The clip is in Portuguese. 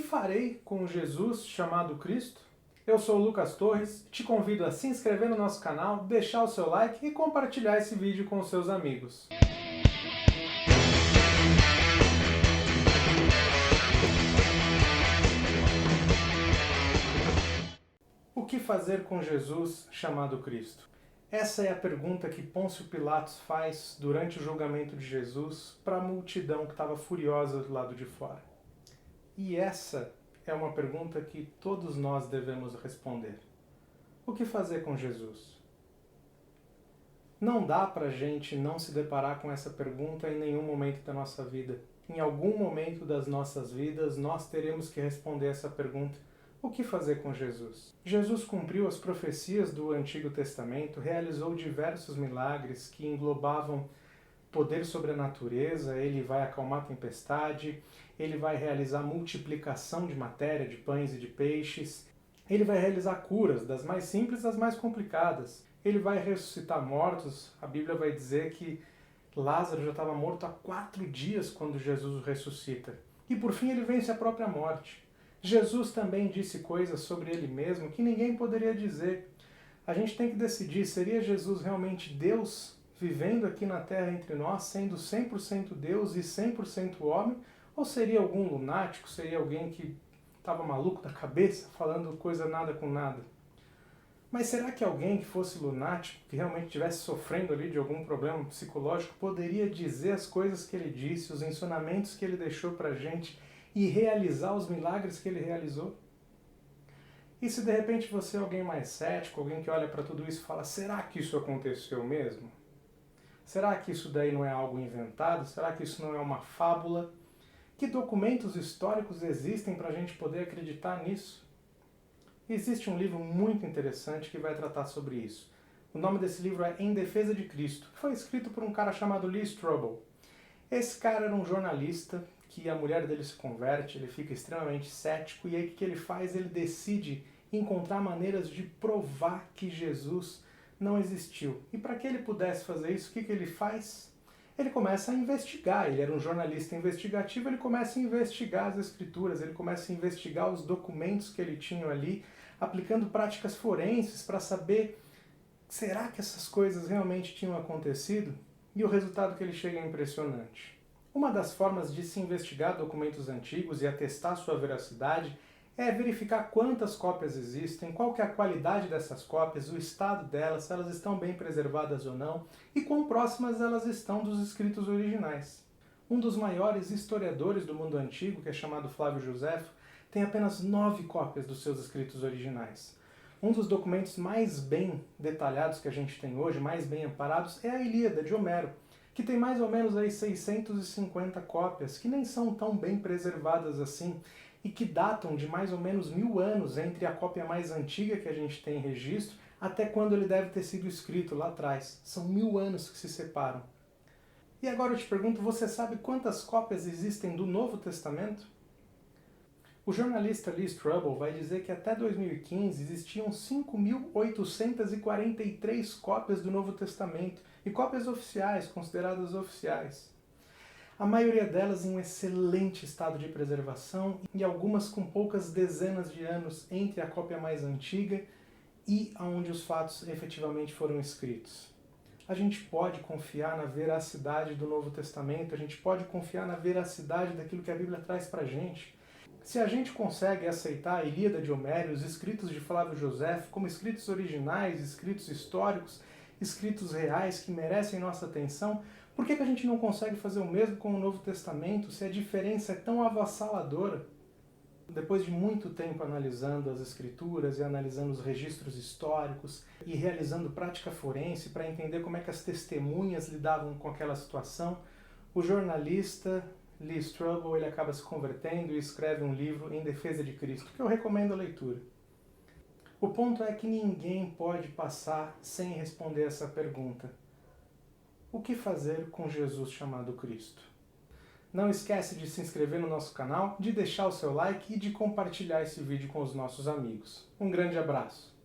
farei com Jesus chamado Cristo? Eu sou o Lucas Torres, te convido a se inscrever no nosso canal, deixar o seu like e compartilhar esse vídeo com os seus amigos. O que fazer com Jesus chamado Cristo? Essa é a pergunta que Pôncio Pilatos faz durante o julgamento de Jesus para a multidão que estava furiosa do lado de fora. E essa é uma pergunta que todos nós devemos responder. O que fazer com Jesus? Não dá para a gente não se deparar com essa pergunta em nenhum momento da nossa vida. Em algum momento das nossas vidas, nós teremos que responder essa pergunta. O que fazer com Jesus? Jesus cumpriu as profecias do Antigo Testamento, realizou diversos milagres que englobavam poder sobre a natureza, ele vai acalmar a tempestade, ele vai realizar multiplicação de matéria, de pães e de peixes, ele vai realizar curas, das mais simples às mais complicadas, ele vai ressuscitar mortos. A Bíblia vai dizer que Lázaro já estava morto há 4 dias quando Jesus o ressuscita. E por fim ele vence a própria morte. Jesus também disse coisas sobre ele mesmo que ninguém poderia dizer. A gente tem que decidir, seria Jesus realmente Deus vivendo aqui na Terra entre nós, sendo 100% Deus e 100% homem? Ou seria algum lunático, seria alguém que estava maluco da cabeça, falando coisa nada com nada? Mas será que alguém que fosse lunático, que realmente estivesse sofrendo ali de algum problema psicológico, poderia dizer as coisas que ele disse, os ensinamentos que ele deixou pra gente e realizar os milagres que ele realizou? E se de repente você é alguém mais cético, alguém que olha para tudo isso e fala, será que isso aconteceu mesmo? Será que isso daí não é algo inventado? Será que isso não é uma fábula? Que documentos históricos existem para a gente poder acreditar nisso? Existe um livro muito interessante que vai tratar sobre isso. O nome desse livro é Em Defesa de Cristo, que foi escrito por um cara chamado Lee Strobel. Esse cara era um jornalista que a mulher dele se converte, ele fica extremamente cético, e aí o que ele faz? Ele decide encontrar maneiras de provar que Jesus não existiu. E para que ele pudesse fazer isso, o que ele faz? Ele começa a investigar. Ele era um jornalista investigativo, ele começa a investigar as escrituras, ele começa a investigar os documentos que ele tinha ali, aplicando práticas forenses para saber, será que essas coisas realmente tinham acontecido? E o resultado que ele chega é impressionante. Uma das formas de se investigar documentos antigos e atestar sua veracidade é verificar quantas cópias existem, qual que é a qualidade dessas cópias, o estado delas, se elas estão bem preservadas ou não, e quão próximas elas estão dos escritos originais. Um dos maiores historiadores do mundo antigo, que é chamado Flávio Joséfo, tem apenas 9 cópias dos seus escritos originais. Um dos documentos mais bem detalhados que a gente tem hoje, mais bem amparados, é a Ilíada, de Homero, que tem mais ou menos aí 650 cópias, que nem são tão bem preservadas assim, e que datam de mais ou menos 1000 anos entre a cópia mais antiga que a gente tem em registro até quando ele deve ter sido escrito lá atrás. São 1000 anos que se separam. E agora eu te pergunto, você sabe quantas cópias existem do Novo Testamento? O jornalista Lee Strobel vai dizer que até 2015 existiam 5.843 cópias do Novo Testamento, e cópias oficiais, consideradas oficiais. A maioria delas em um excelente estado de preservação e algumas com poucas dezenas de anos entre a cópia mais antiga e onde os fatos efetivamente foram escritos. A gente pode confiar na veracidade do Novo Testamento, a gente pode confiar na veracidade daquilo que a Bíblia traz pra gente. Se a gente consegue aceitar a Ilíada de Homero, os escritos de Flávio Joséfo como escritos originais, escritos históricos, escritos reais que merecem nossa atenção, por que a gente não consegue fazer o mesmo com o Novo Testamento, se a diferença é tão avassaladora? Depois de muito tempo analisando as escrituras e analisando os registros históricos e realizando prática forense para entender como é que as testemunhas lidavam com aquela situação, o jornalista Lee Strobel ele acaba se convertendo e escreve um livro Em Defesa de Cristo, que eu recomendo a leitura. O ponto é que ninguém pode passar sem responder essa pergunta. O que fazer com Jesus chamado Cristo? Não esquece de se inscrever no nosso canal, de deixar o seu like e de compartilhar esse vídeo com os nossos amigos. Um grande abraço!